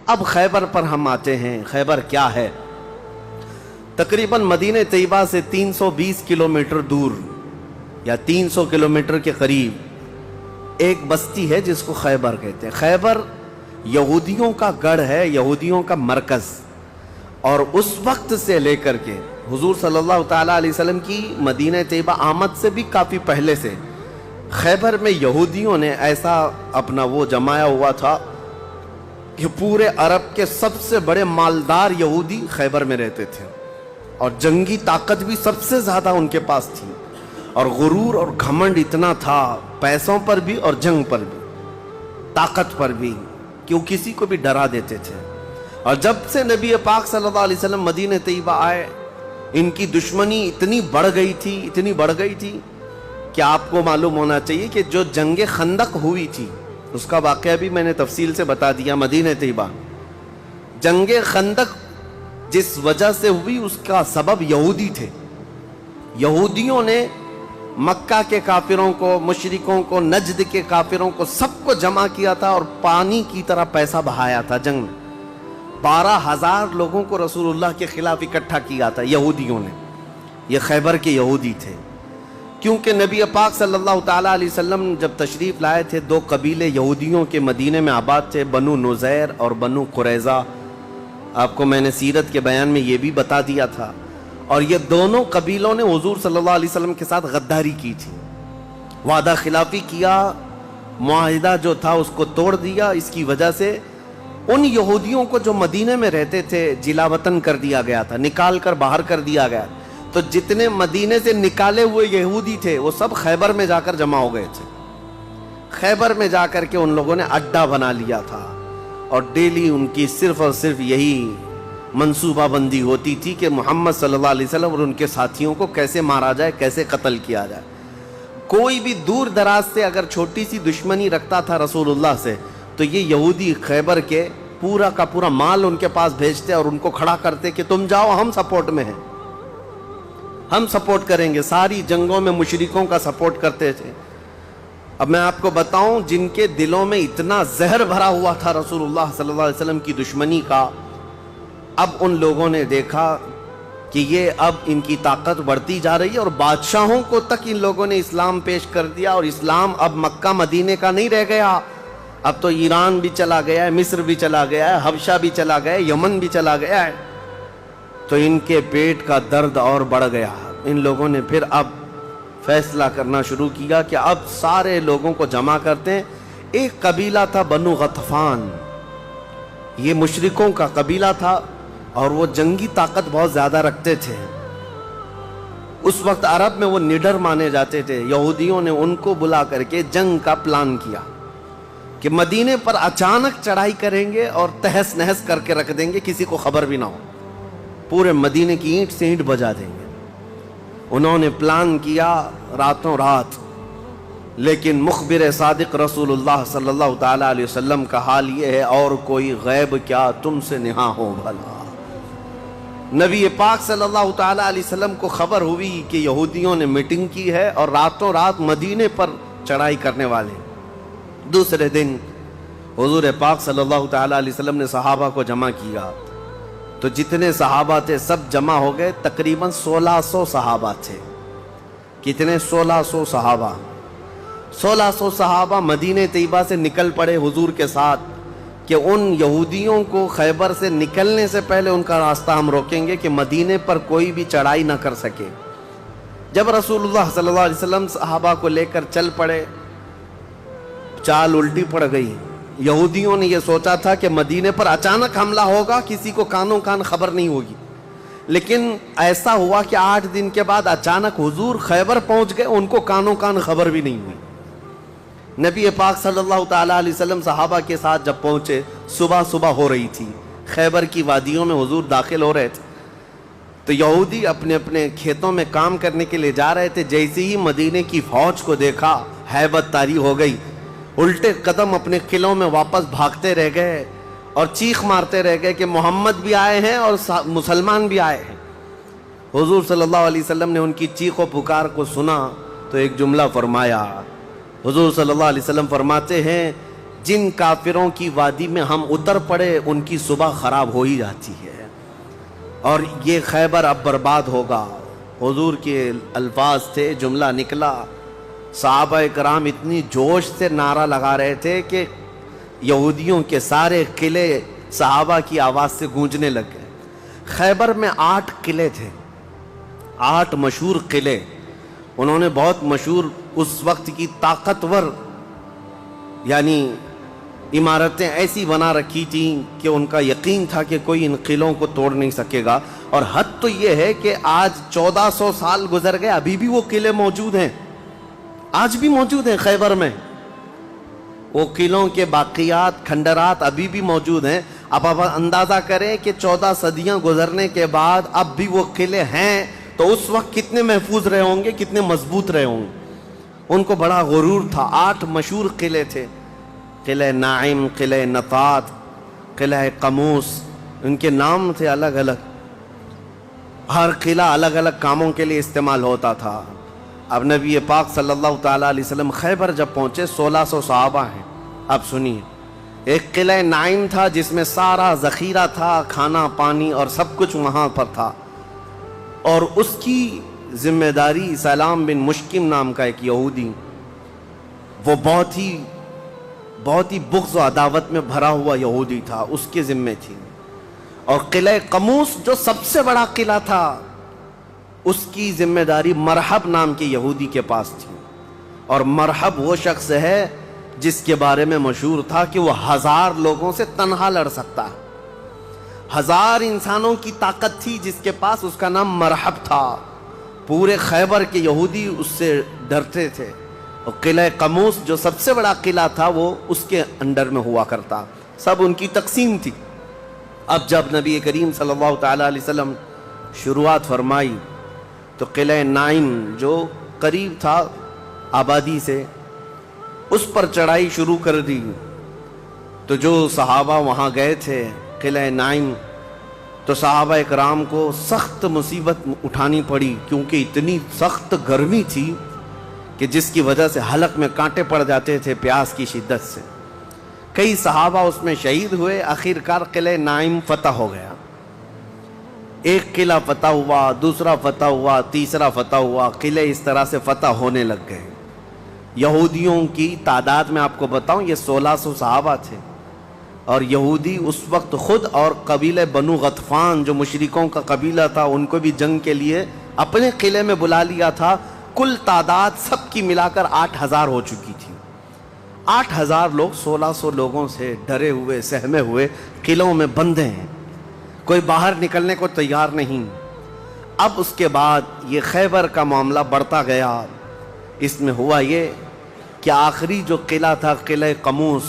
اب خیبر پر ہم آتے ہیں۔ خیبر کیا ہے؟ تقریباً مدینہ طیبہ سے 320 کلومیٹر دور یا 300 کلومیٹر کے قریب ایک بستی ہے جس کو خیبر کہتے ہیں۔ خیبر یہودیوں کا گڑھ ہے، یہودیوں کا مرکز، اور اس وقت سے لے کر کے حضور صلی اللہ تعالیٰ علیہ وسلم کی مدینہ طیبہ آمد سے بھی کافی پہلے سے خیبر میں یہودیوں نے ایسا اپنا وہ جمایا ہوا تھا کہ پورے عرب کے سب سے بڑے مالدار یہودی خیبر میں رہتے تھے، اور جنگی طاقت بھی سب سے زیادہ ان کے پاس تھی، اور غرور اور گھمنڈ اتنا تھا، پیسوں پر بھی اور جنگ پر بھی، طاقت پر بھی، کہ وہ کسی کو بھی ڈرا دیتے تھے۔ اور جب سے نبی پاک صلی اللہ علیہ وسلم مدینہ طیبہ آئے، ان کی دشمنی اتنی بڑھ گئی تھی کہ آپ کو معلوم ہونا چاہیے کہ جو جنگ خندق ہوئی تھی اس کا واقعہ بھی میں نے تفصیل سے بتا دیا۔ مدینہ طیبہ جنگ خندق جس وجہ سے ہوئی اس کا سبب یہودی تھے۔ یہودیوں نے مکہ کے کافروں کو، مشرکوں کو، نجد کے کافروں کو، سب کو جمع کیا تھا اور پانی کی طرح پیسہ بہایا تھا جنگ میں۔ 12,000 لوگوں کو رسول اللہ کے خلاف اکٹھا کیا تھا یہودیوں نے۔ یہ خیبر کے یہودی تھے، کیونکہ نبی پاک صلی اللہ تعالیٰ علیہ وسلم جب تشریف لائے تھے، 2 قبیلے یہودیوں کے مدینے میں آباد تھے، بنو نذیر اور بنو قریظہ۔ آپ کو میں نے سیرت کے بیان میں یہ بھی بتا دیا تھا، اور یہ دونوں قبیلوں نے حضور صلی اللہ علیہ وسلم کے ساتھ غداری کی تھی، وعدہ خلافی کیا، معاہدہ جو تھا اس کو توڑ دیا۔ اس کی وجہ سے ان یہودیوں کو جو مدینے میں رہتے تھے جلا وطن کر دیا گیا تھا، نکال کر باہر کر دیا گیا۔ تو جتنے مدینے سے نکالے ہوئے یہودی تھے وہ سب خیبر میں جا کر جمع ہو گئے تھے۔ خیبر میں جا کر کے ان لوگوں نے اڈا بنا لیا تھا، اور ڈیلی ان کی صرف اور صرف یہی منصوبہ بندی ہوتی تھی کہ محمد صلی اللہ علیہ وسلم اور ان کے ساتھیوں کو کیسے مارا جائے، کیسے قتل کیا جائے۔ کوئی بھی دور دراز سے اگر چھوٹی سی دشمنی رکھتا تھا رسول اللہ سے، تو یہ یہودی خیبر کے پورا کا پورا مال ان کے پاس بھیجتے اور ان کو کھڑا کرتے کہ تم جاؤ، ہم سپورٹ میں ہیں، ہم سپورٹ کریں گے۔ ساری جنگوں میں مشرکوں کا سپورٹ کرتے تھے۔ اب میں آپ کو بتاؤں، جن کے دلوں میں اتنا زہر بھرا ہوا تھا رسول اللہ صلی اللہ علیہ وسلم کی دشمنی کا، اب ان لوگوں نے دیکھا کہ یہ اب ان کی طاقت بڑھتی جا رہی ہے، اور بادشاہوں کو تک ان لوگوں نے اسلام پیش کر دیا، اور اسلام اب مکہ مدینے کا نہیں رہ گیا، اب تو ایران بھی چلا گیا ہے، مصر بھی چلا گیا ہے، حبشہ بھی چلا گیا ہے، یمن بھی چلا گیا ہے۔ تو ان کے پیٹ کا درد اور بڑھ گیا۔ ان لوگوں نے پھر اب فیصلہ کرنا شروع کیا کہ اب سارے لوگوں کو جمع کرتے ہیں۔ ایک قبیلہ تھا بنو غطفان، یہ مشرکوں کا قبیلہ تھا، اور وہ جنگی طاقت بہت زیادہ رکھتے تھے۔ اس وقت عرب میں وہ نڈر مانے جاتے تھے۔ یہودیوں نے ان کو بلا کر کے جنگ کا پلان کیا کہ مدینے پر اچانک چڑھائی کریں گے اور تہس نہس کر کے رکھ دیں گے، کسی کو خبر بھی نہ ہو، پورے مدینے کی اینٹ سے اینٹ بجا دیں گے۔ انہوں نے پلان کیا راتوں رات، لیکن مخبر صادق رسول اللہ صلی اللہ تعالیٰ علیہ وسلم کا حال یہ ہے، اور کوئی غیب کیا تم سے نہاں ہو بھلا۔ نبی پاک صلی اللہ تعالیٰ علیہ وسلم کو خبر ہوئی کہ یہودیوں نے میٹنگ کی ہے اور راتوں رات مدینے پر چڑھائی کرنے والے۔ دوسرے دن حضور پاک صلی اللہ تعالیٰ علیہ وسلم نے صحابہ کو جمع کیا، تو جتنے صحابہ تھے سب جمع ہو گئے، تقریباً 1600 صحابہ تھے۔ کتنے؟ 1600 صحابہ۔ 1600 صحابہ مدینہ طیبہ سے نکل پڑے حضور کے ساتھ کہ ان یہودیوں کو خیبر سے نکلنے سے پہلے ان کا راستہ ہم روکیں گے کہ مدینے پر کوئی بھی چڑھائی نہ کر سکے۔ جب رسول اللہ صلی اللہ علیہ وسلم صحابہ کو لے کر چل پڑے، چال الٹی پڑ گئی۔ یہودیوں نے یہ سوچا تھا کہ مدینے پر اچانک حملہ ہوگا، کسی کو کانوں کان خبر نہیں ہوگی، لیکن ایسا ہوا کہ 8 دن کے بعد اچانک حضور خیبر پہنچ گئے، ان کو کانوں کان خبر بھی نہیں ہوئی۔ نبی پاک صلی اللہ تعالیٰ علیہ وسلم صحابہ کے ساتھ جب پہنچے، صبح ہو رہی تھی، خیبر کی وادیوں میں حضور داخل ہو رہے تھے، تو یہودی اپنے اپنے کھیتوں میں کام کرنے کے لیے جا رہے تھے۔ جیسے ہی مدینے کی فوج کو دیکھا، ہیبت طاری ہو گئی، الٹے قدم اپنے قلعوں میں واپس بھاگتے رہ گئے اور چیخ مارتے رہ گئے کہ محمد بھی آئے ہیں اور مسلمان بھی آئے ہیں۔ حضور صلی اللہ علیہ وسلم نے ان کی چیخ و پکار کو سنا تو ایک جملہ فرمایا۔ حضور صلی اللہ علیہ وسلم فرماتے ہیں، جن کافروں کی وادی میں ہم اتر پڑے ان کی صبح خراب ہو ہی جاتی ہے، اور یہ خیبر اب برباد ہوگا۔ حضور کے الفاظ تھے، جملہ نکلا، صحابہ کرام اتنی جوش سے نعرہ لگا رہے تھے کہ یہودیوں کے سارے قلعے صحابہ کی آواز سے گونجنے لگ گئے۔ خیبر میں 8 قلعے تھے، 8 مشہور قلعے۔ انہوں نے بہت مشہور اس وقت کی طاقتور یعنی عمارتیں ایسی بنا رکھی تھیں کہ ان کا یقین تھا کہ کوئی ان قلعوں کو توڑ نہیں سکے گا۔ اور حد تو یہ ہے کہ آج 1400 سال گزر گئے، ابھی بھی وہ قلعے موجود ہیں، آج بھی موجود ہیں خیبر میں۔ وہ قلعوں کے باقیات، کھنڈرات ابھی بھی موجود ہیں۔ اب آپ اندازہ کریں کہ 14 صدیاں گزرنے کے بعد اب بھی وہ قلعے ہیں تو اس وقت کتنے محفوظ رہے ہوں گے، کتنے مضبوط رہے ہوں گے۔ ان کو بڑا غرور تھا۔ 8 مشہور قلعے تھے، قلعہ نائم، قلعہ نطات، قلعہ قموس، ان کے نام تھے الگ الگ۔ ہر قلعہ الگ الگ کاموں کے لیے استعمال ہوتا تھا۔ اب نبی پاک صلی اللہ تعالیٰ علیہ وسلم خیبر جب پہنچے، 1600 صحابہ ہیں۔ اب سنیے، ایک قلعہ نائم تھا جس میں سارا ذخیرہ تھا، کھانا پانی اور سب کچھ وہاں پر تھا، اور اس کی ذمہ داری سلام بن مشکم نام کا ایک یہودی، وہ بہت ہی بغض و عداوت میں بھرا ہوا یہودی تھا، اس کے ذمہ تھی۔ اور قلعہ قموس جو سب سے بڑا قلعہ تھا، اس کی ذمہ داری مرحب نام کے یہودی کے پاس تھی۔ اور مرحب وہ شخص ہے جس کے بارے میں مشہور تھا کہ وہ 1000 لوگوں سے تنہا لڑ سکتا ہے۔ 1000 انسانوں کی طاقت تھی جس کے پاس، اس کا نام مرحب تھا۔ پورے خیبر کے یہودی اس سے ڈرتے تھے۔ اور قلعہ قموس جو سب سے بڑا قلعہ تھا وہ اس کے انڈر میں ہوا کرتا، سب ان کی تقسیم تھی۔ اب جب نبی کریم صلی اللہ تعالیٰ علیہ وسلم شروعات فرمائی تو قلعہ نائم جو قریب تھا آبادی سے، اس پر چڑھائی شروع کر دی۔ تو جو صحابہ وہاں گئے تھے قلعہ نائم، تو صحابہ اکرام کو سخت مصیبت اٹھانی پڑی، کیونکہ اتنی سخت گرمی تھی کہ جس کی وجہ سے حلق میں کانٹے پڑ جاتے تھے پیاس کی شدت سے۔ کئی صحابہ اس میں شہید ہوئے۔ آخرکار قلعہ نائم فتح ہو گیا۔ ایک قلعہ فتح ہوا، دوسرا فتح ہوا، تیسرا فتح ہوا، قلعے اس طرح سے فتح ہونے لگ گئے۔ یہودیوں کی تعداد میں آپ کو بتاؤں، یہ 1600 صحابہ تھے، اور یہودی اس وقت خود اور قبیلہ بنو غطفان جو مشرکوں کا قبیلہ تھا، ان کو بھی جنگ کے لیے اپنے قلعے میں بلا لیا تھا۔ کل تعداد سب کی ملا کر 8000 ہو چکی تھی۔ 8000 لوگ 1600 لوگوں سے ڈرے ہوئے، سہمے ہوئے قلعوں میں بندے ہیں، کوئی باہر نکلنے کو تیار نہیں۔ اب اس کے بعد یہ خیبر کا معاملہ بڑھتا گیا۔ اس میں ہوا یہ کہ آخری جو قلعہ تھا قلعہ قموس،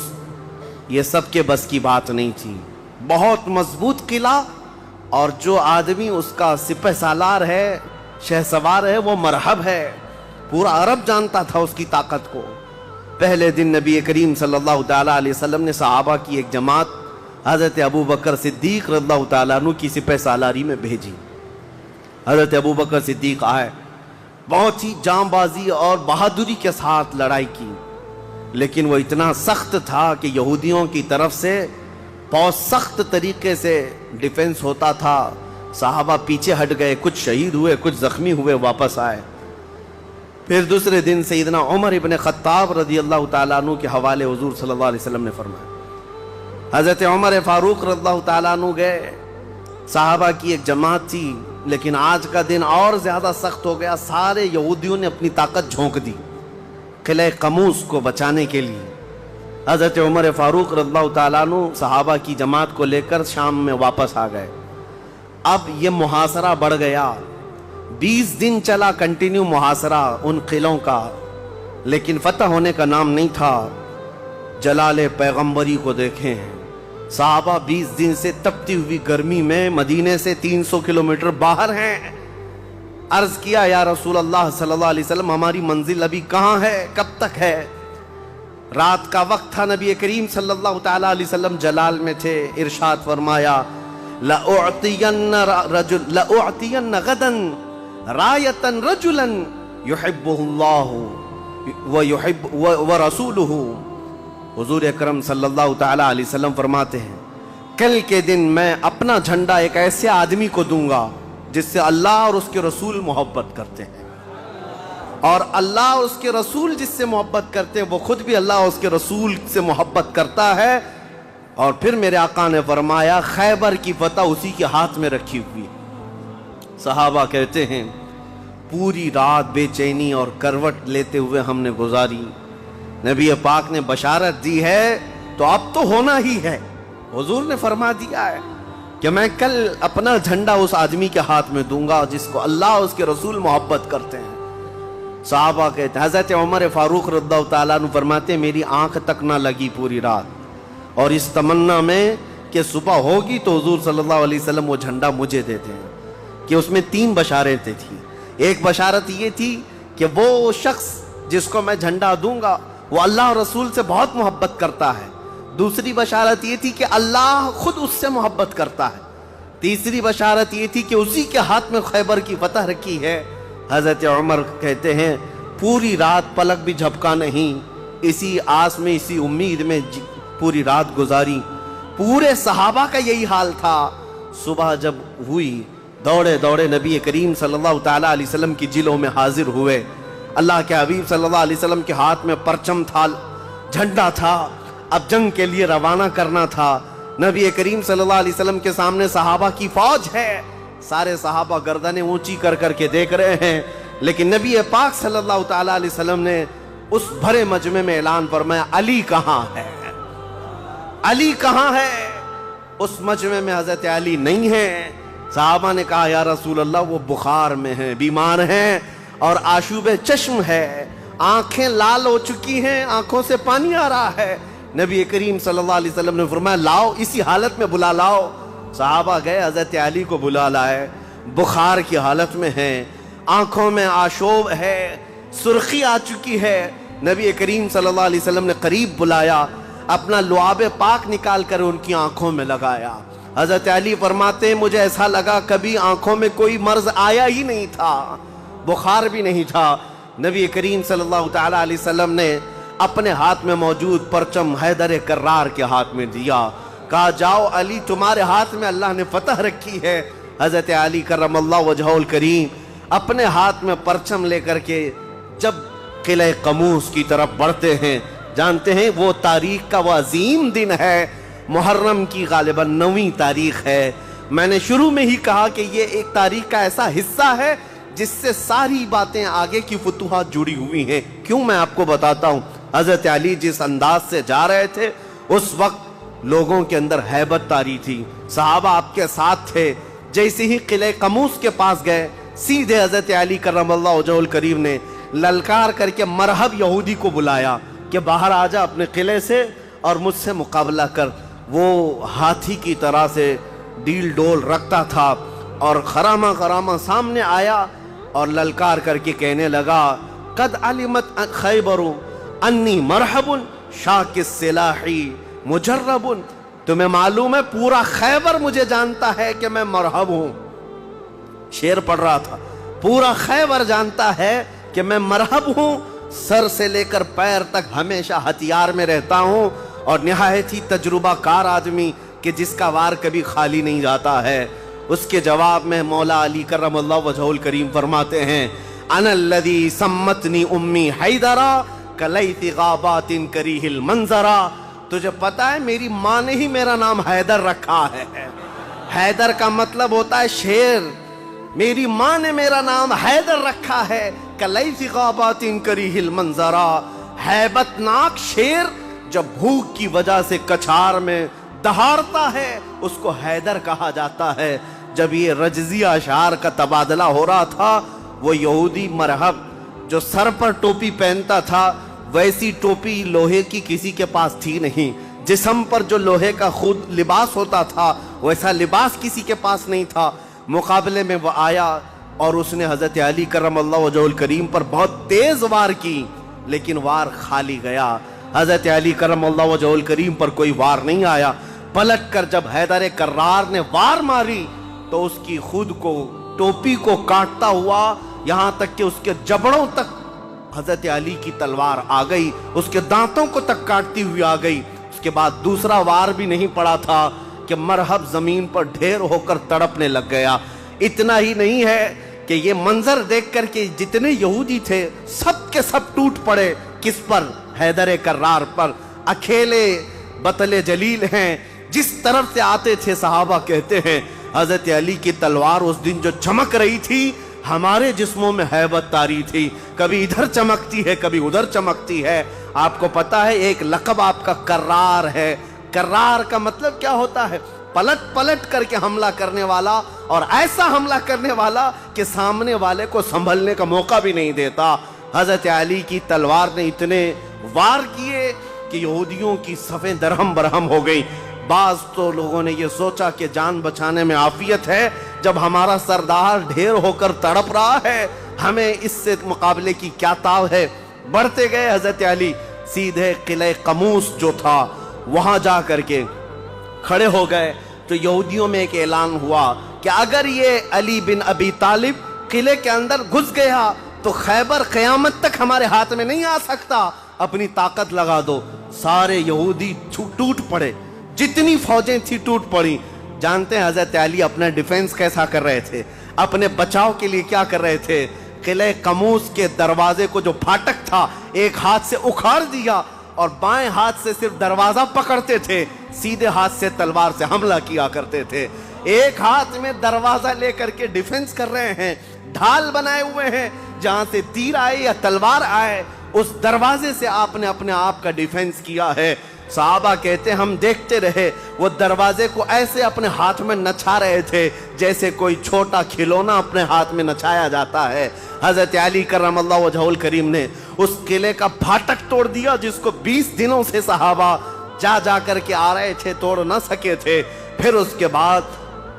یہ سب کے بس کی بات نہیں تھی۔ بہت مضبوط قلعہ، اور جو آدمی اس کا سپہ سالار ہے، شہ سوار ہے، وہ مرحب ہے۔ پورا عرب جانتا تھا اس کی طاقت کو۔ پہلے دن نبی کریم صلی اللہ تعالیٰ علیہ وسلم نے صحابہ کی ایک جماعت حضرت ابو بکر صدیق رضی اللہ تعالیٰ عنہ کی سپہ سالاری میں بھیجی۔ حضرت ابو بکر صدیق آئے، بہت ہی جام بازی اور بہادری کے ساتھ لڑائی کی، لیکن وہ اتنا سخت تھا کہ یہودیوں کی طرف سے بہت سخت طریقے سے ڈیفنس ہوتا تھا۔ صحابہ پیچھے ہٹ گئے، کچھ شہید ہوئے، کچھ زخمی ہوئے، واپس آئے۔ پھر دوسرے دن سیدنا عمر ابن خطاب رضی اللہ تعالیٰ عنہ کے حوالے حضور صلی اللہ علیہ وسلم نے فرمایا۔ حضرت عمر فاروق رضی اللہ تعالیٰ عنہ گئے، صحابہ کی ایک جماعت تھی، لیکن آج کا دن اور زیادہ سخت ہو گیا۔ سارے یہودیوں نے اپنی طاقت جھونک دی قلعہ قموس کو بچانے کے لیے۔ حضرت عمر فاروق رضی اللہ تعالیٰ عنہ صحابہ کی جماعت کو لے کر شام میں واپس آ گئے۔ اب یہ محاصرہ بڑھ گیا، 20 دن چلا کنٹینیو محاصرہ ان قلعوں کا، لیکن فتح ہونے کا نام نہیں تھا۔ جلال پیغمبری کو دیکھیں، صحابہ 20 دن سے تپتی ہوئی گرمی میں مدینے سے 300 کلومیٹر باہر ہیں۔ عرض کیا، یا رسول اللہ صلی اللہ علیہ وسلم، ہماری منزل ابھی کہاں ہے، کب تک ہے؟ رات کا وقت تھا، نبی کریم صلی اللہ تعالیٰ علیہ وسلم جلال میں تھے۔ ارشاد فرمایا، لَأُعْطِيَنَّ غَدًا رَایَةً رَجُلًا يُحِبُّهُ اللَّهُ وَرَسُولُهُ حضور اکرم صلی اللہ تعالیٰ علیہ وسلم فرماتے ہیں کل کے دن میں اپنا جھنڈا ایک ایسے آدمی کو دوں گا جس سے اللہ اور اس کے رسول محبت کرتے ہیں، اور اللہ اور اس کے رسول جس سے محبت کرتے ہیں وہ خود بھی اللہ اور اس کے رسول سے محبت کرتا ہے۔ اور پھر میرے آقا نے فرمایا خیبر کی فتح اسی کے ہاتھ میں رکھی ہوئی۔ صحابہ کہتے ہیں پوری رات بے چینی اور کروٹ لیتے ہوئے ہم نے گزاری، نبی پاک نے بشارت دی ہے تو اب تو ہونا ہی ہے۔ حضور نے فرما دیا ہے کہ میں کل اپنا جھنڈا اس آدمی کے ہاتھ میں دوں گا جس کو اللہ اور اس کے رسول محبت کرتے ہیں۔ صحابہ کہتے ہیں حضرت عمر فاروق رضی اللہ تعالیٰ عنہ فرماتے ہیں میری آنکھ تک نہ لگی پوری رات، اور اس تمنا میں کہ صبح ہوگی تو حضور صلی اللہ علیہ وسلم وہ جھنڈا مجھے دیتے ہیں، کہ اس میں 3 بشارتیں تھیں۔ ایک بشارت یہ تھی کہ وہ شخص جس کو میں جھنڈا دوں گا وہ اللہ اور رسول سے بہت محبت کرتا ہے، دوسری بشارت یہ تھی کہ اللہ خود اس سے محبت کرتا ہے، تیسری بشارت یہ تھی کہ اسی کے ہاتھ میں خیبر کی فتح رکھی ہے۔ حضرت عمر کہتے ہیں پوری رات پلک بھی جھپکا نہیں، اسی آس میں اسی امید میں پوری رات گزاری۔ پورے صحابہ کا یہی حال تھا۔ صبح جب ہوئی دوڑے دوڑے نبی کریم صلی اللہ تعالیٰ علیہ وسلم کی جلوں میں حاضر ہوئے۔ اللہ کے حبیب صلی اللہ علیہ وسلم کے ہاتھ میں پرچم تھا، جھنڈا تھا، اب جنگ کے لیے روانہ کرنا تھا۔ نبی کریم صلی اللہ علیہ وسلم کے سامنے صحابہ کی فوج ہے، سارے صحابہ گردنیں اونچی کر کر کے دیکھ رہے ہیں، لیکن نبی پاک صلی اللہ تعالیٰ علیہ وسلم نے اس بھرے مجمع میں اعلان فرمایا علی کہاں ہے، علی کہاں ہے؟ اس مجمع میں حضرت علی نہیں ہے۔ صحابہ نے کہا یا رسول اللہ وہ بخار میں ہیں، بیمار ہیں اور آشوب چشم ہے، آنکھیں لال ہو چکی ہیں، آنکھوں سے پانی آ رہا ہے۔ نبی کریم صلی اللہ علیہ وسلم نے فرمایا لاؤ، اسی حالت میں بلا لاؤ۔ صحابہ گئے، حضرت علی کو بلا لائے، بخار کی حالت میں ہیں، آنکھوں میں آشوب ہے، سرخی آ چکی ہے۔ نبی کریم صلی اللہ علیہ وسلم نے قریب بلایا، اپنا لعاب پاک نکال کر ان کی آنکھوں میں لگایا۔ حضرت علی فرماتے ہیں مجھے ایسا لگا کبھی آنکھوں میں کوئی مرض آیا ہی نہیں تھا، بخار بھی نہیں تھا۔ نبی کریم صلی اللہ تعالیٰ علیہ وسلم نے اپنے ہاتھ میں موجود پرچم حیدر کرار کے ہاتھ میں دیا، کہا جاؤ علی تمہارے ہاتھ میں اللہ نے فتح رکھی ہے۔ حضرت علی کرم اللہ وجہہ الکریم اپنے ہاتھ میں پرچم لے کر کے جب قلعہ قموس کی طرف بڑھتے ہیں، جانتے ہیں وہ تاریخ کا وہ عظیم دن ہے، محرم کی غالباً 9ویں تاریخ ہے۔ میں نے شروع میں ہی کہا کہ یہ ایک تاریخ کا ایسا حصہ ہے جس سے ساری باتیں آگے کی فتوحات جڑی ہوئی ہیں۔ کیوں میں آپ کو بتاتا ہوں، حضرت علی جس انداز سے جا رہے تھے اس وقت لوگوں کے اندر ہیبت طاری تھی، صحابہ آپ کے ساتھ تھے۔ جیسے ہی قلعہ قموس کے پاس گئے، سیدھے حضرت علی کرم اللہ وجہہ الکریم نے للکار کر کے مرحب یہودی کو بلایا کہ باہر آ جا اپنے قلعے سے اور مجھ سے مقابلہ کر۔ وہ ہاتھی کی طرح سے ڈیل ڈول رکھتا تھا اور خرامہ خرامہ سامنے آیا اور للکار کر کے کہنے لگا قد علمت خیبر انی مرحب شاک السلاحی مجرب، تمہیں معلوم ہے پورا خیبر مجھے جانتا ہے کہ میں مرحب ہوں۔ شعر پڑھ رہا تھا، پورا خیبر جانتا ہے کہ میں مرحب ہوں، سر سے لے کر پیر تک ہمیشہ ہتھیار میں رہتا ہوں، اور نہایت ہی تجربہ کار آدمی کہ جس کا وار کبھی خالی نہیں جاتا ہے۔ اس کے جواب میں مولا علی کرم اللہ وجہہ الکریم فرماتے ہیں انا الذی سمتنی امی حیدرا کلیت غابات کریہ المنظرا، تجھے پتا ہے میری ماں نے ہی میرا نام حیدر رکھا ہے۔ حیدر کا مطلب ہوتا ہے شیر، میری ماں نے میرا نام حیدر رکھا ہے، کلیت غابات کریہ المنظرا، ہیبت ناک شیر جب بھوک کی وجہ سے کچھار میں دہاڑتا ہے اس کو حیدر کہا جاتا ہے۔ جب یہ رجزی اشعار کا تبادلہ ہو رہا تھا، وہ یہودی مرحب جو سر پر ٹوپی پہنتا تھا ویسی ٹوپی لوہے کی کسی کے پاس تھی نہیں، جسم پر جو لوہے کا خود لباس ہوتا تھا ویسا لباس کسی کے پاس نہیں تھا۔ مقابلے میں وہ آیا اور اس نے حضرت علی کرم اللہ وجہہ الکریم پر بہت تیز وار کی، لیکن وار خالی گیا۔ حضرت علی کرم اللہ وجہہ الکریم پر کوئی وار نہیں آیا۔ پلٹ کر جب حیدر کرار نے وار ماری تو اس کی خود کو ٹوپی کو کاٹتا ہوا یہاں تک کہ اس کے جبڑوں تک حضرت علی کی تلوار آ گئی، اس کے دانتوں کو تک کاٹتی ہوئی آ گئی۔ اس کے بعد دوسرا وار بھی نہیں پڑا تھا کہ مرہب زمین پر ڈھیر ہو کر تڑپنے لگ گیا۔ اتنا ہی نہیں ہے کہ یہ منظر دیکھ کر کے جتنے یہودی تھے سب کے سب ٹوٹ پڑے۔ کس پر؟ حیدر کرار پر۔ اکیلے بطل جلیل ہیں، جس طرف سے آتے تھے صحابہ کہتے ہیں حضرت علی کی تلوار اس دن جو چمک رہی تھی ہمارے جسموں میں ہیبت تاری تھی، کبھی ادھر چمکتی ہے کبھی ادھر چمکتی ہے۔ آپ کو پتا ہے ایک لقب آپ کا کرار ہے۔ کرار کا مطلب کیا ہوتا ہے؟ پلٹ پلٹ کر کے حملہ کرنے والا، اور ایسا حملہ کرنے والا کہ سامنے والے کو سنبھلنے کا موقع بھی نہیں دیتا۔ حضرت علی کی تلوار نے اتنے وار کیے کہ یہودیوں کی صفیں درہم برہم ہو گئی۔ بعض تو لوگوں نے یہ سوچا کہ جان بچانے میں عافیت ہے، جب ہمارا سردار ڈھیر ہو کر تڑپ رہا ہے ہمیں اس سے مقابلے کی کیا تاو ہے۔ بڑھتے گئے حضرت علی، سیدھے قلعہ قموس جو تھا وہاں جا کر کے کھڑے ہو گئے تو یہودیوں میں ایک اعلان ہوا کہ اگر یہ علی بن ابی طالب قلعے کے اندر گھس گیا تو خیبر قیامت تک ہمارے ہاتھ میں نہیں آ سکتا، اپنی طاقت لگا دو۔ سارے یہودی ٹوٹ پڑے، جتنی فوجیں تھی ٹوٹ پڑی۔ جانتے ہیں حضرت علی اپنا ڈیفنس کیسا کر رہے تھے، اپنے بچاؤ کے لیے کیا کر رہے تھے؟ قلعہ قموس کے دروازے کو جو پھاٹک تھا ایک ہاتھ سے اکھاڑ دیا اور بائیں ہاتھ سے صرف دروازہ پکڑتے تھے، سیدھے ہاتھ سے تلوار سے حملہ کیا کرتے تھے۔ ایک ہاتھ میں دروازہ لے کر کے ڈیفنس کر رہے ہیں، ڈھال بنائے ہوئے ہیں، جہاں سے تیر آئے یا تلوار آئے اس دروازے سے آپ نے اپنے آپ کا ڈیفنس کیا ہے۔ صحابہ کہتے ہیں ہم دیکھتے رہے، وہ دروازے کو ایسے اپنے ہاتھ میں نچا رہے تھے جیسے کوئی چھوٹا کھلونا اپنے ہاتھ میں نچایا جاتا ہے۔ حضرت علی کرم اللہ وجہہ الکریم نے اس قلعے کا پھاٹک توڑ دیا جس کو 20 دنوں سے صحابہ جا کر کے آ رہے تھے، توڑ نہ سکے تھے۔ پھر اس کے بعد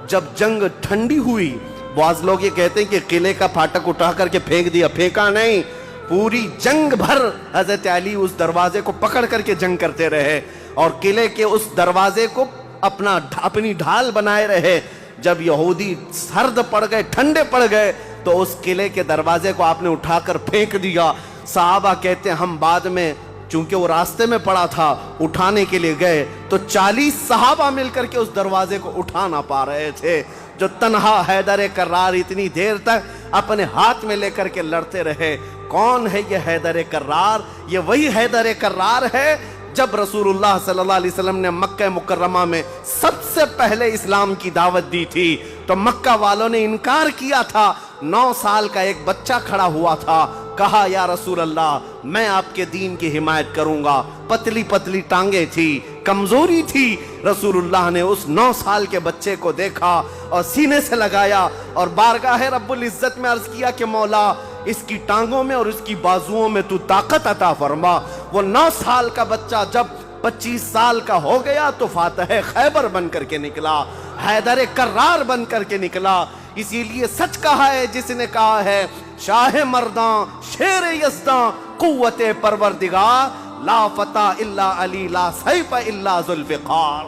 جب جنگ ٹھنڈی ہوئی، بعض لوگ یہ کہتے ہیں کہ قلعے کا پھاٹک اٹھا کر کے پھینک دیا، پھینکا نہیں، پوری جنگ بھر حضرت علی اس دروازے کو پکڑ کر کے جنگ کرتے رہے اور قلعے کے اس دروازے کو اپنی ڈھال بنائے رہے۔ جب یہودی سرد پڑ گئے، ٹھنڈے پڑ گئے تو اس قلعے کے دروازے کو آپ نے اٹھا کر پھینک دیا۔ صحابہ کہتے ہیں ہم بعد میں، چونکہ وہ راستے میں پڑا تھا، اٹھانے کے لیے گئے تو 40 صحابہ مل کر کے اس دروازے کو اٹھا نہ پا رہے تھے۔ جو تنہا حیدر کرار اتنی دیر تک اپنے ہاتھ میں لے کر کے لڑتے رہے۔ کون ہے یہ حیدر کرار؟ یہ وہی حیدر کرار ہے جب رسول اللہ صلی اللہ علیہ وسلم نے مکہ مکرمہ میں سب سے پہلے اسلام کی دعوت دی تھی تو مکہ والوں نے انکار کیا تھا۔ 9 سال کا ایک بچہ کھڑا ہوا تھا، کہا یا رسول اللہ میں آپ کے دین کی حمایت کروں گا۔ پتلی پتلی ٹانگیں تھی، کمزوری تھی۔ رسول اللہ نے اس 9 سال کے بچے کو دیکھا اور سینے سے لگایا اور بارگاہ رب العزت میں عرض کیا کہ مولا اس کی ٹانگوں میں اور اس کی بازوؤں میں تو طاقت عطا فرما۔ وہ 9 سال کا بچہ جب 25 سال کا ہو گیا تو فاتح خیبر بن کر کے نکلا، حیدر کرار بن کر کے نکلا۔ اسی لیے سچ کہا ہے جس نے کہا ہے شاہ مرداں شیر یزداں قوت پروردگار، لا فتح الا علی لا سیف الا ذوالفقار۔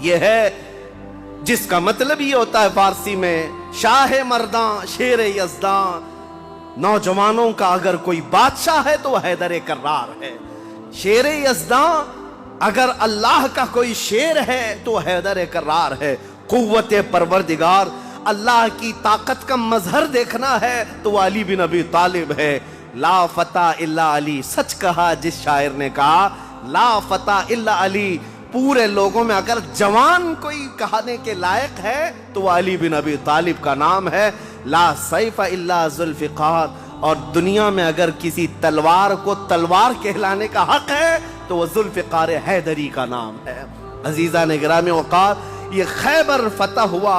یہ ہے جس کا مطلب یہ ہوتا ہے فارسی میں شاہ مرداں شیر یزداں، نوجوانوں کا اگر کوئی بادشاہ ہے تو وہ حیدر کرار ہے۔ شیر یزداں اگر اللہ کا کوئی شیر ہے تو وہ حیدر کرار ہے۔ قوت پروردگار، اللہ کی طاقت کا مظہر دیکھنا ہے تو وہ علی بن ابی طالب ہے۔ لا فتح الا علی، سچ کہا جس شاعر نے کہا لا فتح الا علی۔ پورے لوگوں میں اگر جوان کوئی کہانے کے لائق ہے تو وہ علی بن ابی طالب کا نام ہے۔ لا سیف الا ذوالفقار، اور دنیا میں اگر کسی تلوار کو تلوار کہلانے کا حق ہے تو وہ ذوالفقار حیدری کا نام ہے۔ عزیزان گرامی اوقات، یہ خیبر فتح ہوا،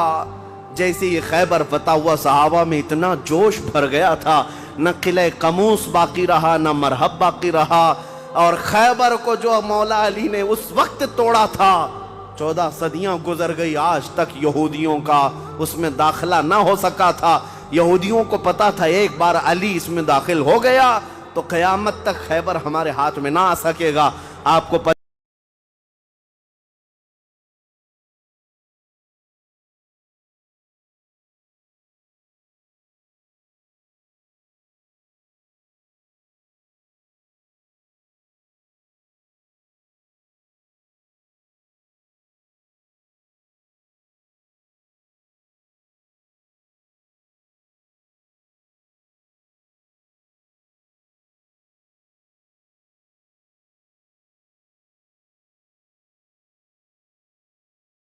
جیسے یہ خیبر فتح ہوا صحابہ میں اتنا جوش بھر گیا تھا، نہ قلعہ قموس باقی رہا نہ مرہب باقی رہا۔ اور خیبر کو جو مولا علی نے اس وقت توڑا تھا 14 صدیاں گزر گئی، آج تک یہودیوں کا اس میں داخلہ نہ ہو سکا تھا۔ یہودیوں کو پتا تھا ایک بار علی اس میں داخل ہو گیا تو قیامت تک خیبر ہمارے ہاتھ میں نہ آ سکے گا۔ آپ کو